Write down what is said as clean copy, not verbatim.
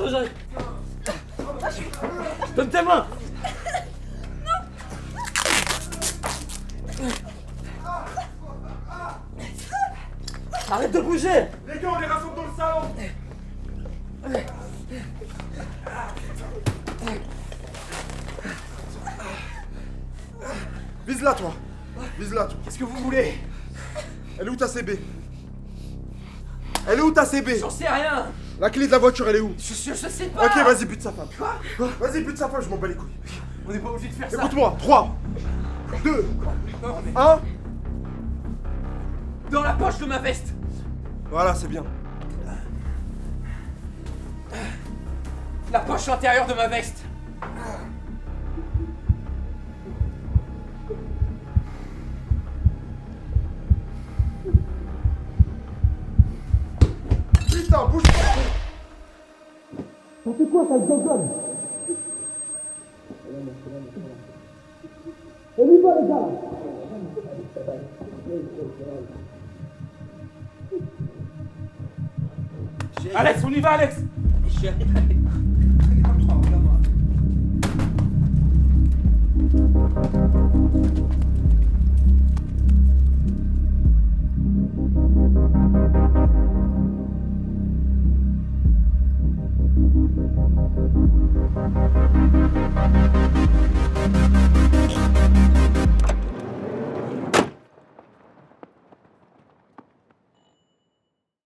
Attends, j'arrive. Donne tes mains. Arrête de bouger. Les gars, on les rassemble dans le salon. Vise-la, toi. Vise-la, toi. Qu'est-ce que vous voulez? Elle est où ta CB? Elle est où ta CB? J'en sais rien. La clé de la voiture, elle est où? Je sais pas. Ok, vas-y, bute sa femme. Quoi? Vas-y, bute sa femme, je m'en bats les couilles. On n'est pas obligé de faire ça. Écoute-moi, 3, 2, Non, mais 1. dans la poche de ma veste. Voilà, c'est bien. La poche intérieure de ma veste. Putain, bouge pas. Ça fait quoi, ça gogonne? On y va, les gars! Alex, on y va, Alex. Regarde-moi.